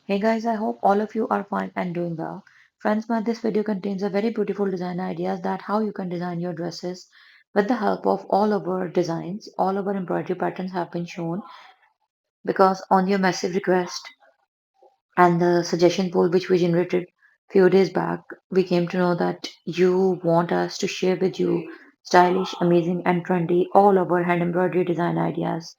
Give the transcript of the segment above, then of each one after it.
Hey guys, I hope all of you are fine and doing well. Friends, this video contains a very beautiful design ideas that how you can design your dresses with the help of all our designs. All our embroidery patterns have been shown because on your massive request and the suggestion poll which we generated few days back, we came to know that you want us to share with you stylish, amazing and trendy all our hand embroidery design ideas.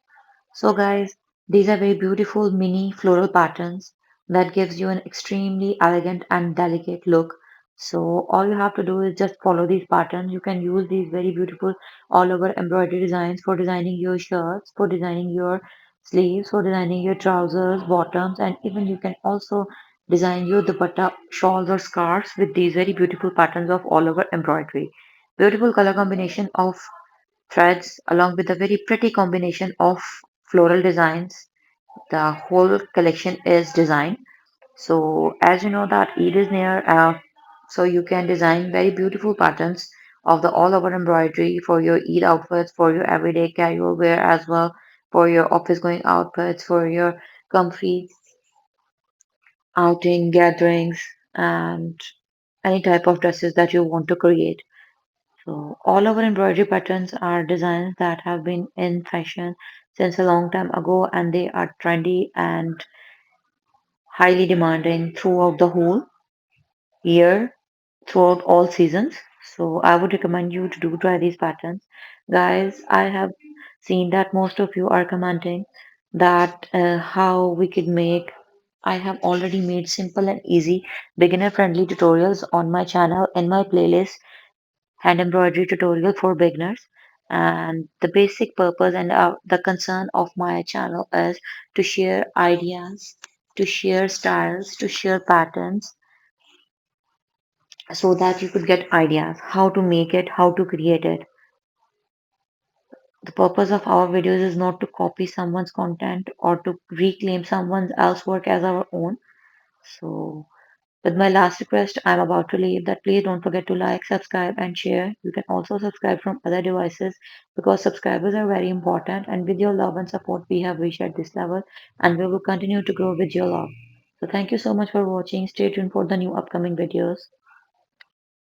So guys, these are very beautiful mini floral patterns that gives you an extremely elegant and delicate look. So all you have to do is just follow these patterns. You can use these very beautiful all over embroidery designs for designing your shirts, for designing your sleeves, for designing your trousers, bottoms, and even you can also design your dupatta, shawls or scarves with these very beautiful patterns of all over embroidery. Beautiful color combination of threads along with a very pretty combination of floral designs. The whole collection is designed. So as you know that Eid is near, so you can design very beautiful patterns of the all over embroidery for your Eid outfits, for your everyday casual wear as well, for your office going outfits, for your comfy outing gatherings, and any type of dresses that you want to create. So all our embroidery patterns are designs that have been in fashion since a long time ago and they are trendy and highly demanding throughout the whole year, throughout all seasons. So I would recommend you to do try these patterns. Guys, I have seen that most of you are commenting that how we could make I have already made simple and easy beginner friendly tutorials on my channel in my playlist hand embroidery tutorial for beginners. And the basic purpose and the concern of my channel is to share ideas, to share styles, to share patterns so that you could get ideas how to make it, how to create it. The purpose of our videos is not to copy someone's content or to reclaim someone else's work as our own. So with my last request, I'm about to leave that please don't forget to like, subscribe, and share. You can also subscribe from other devices because subscribers are very important. And with your love and support, we have reached at this level and we will continue to grow with your love. So thank you so much for watching. Stay tuned for the new upcoming videos.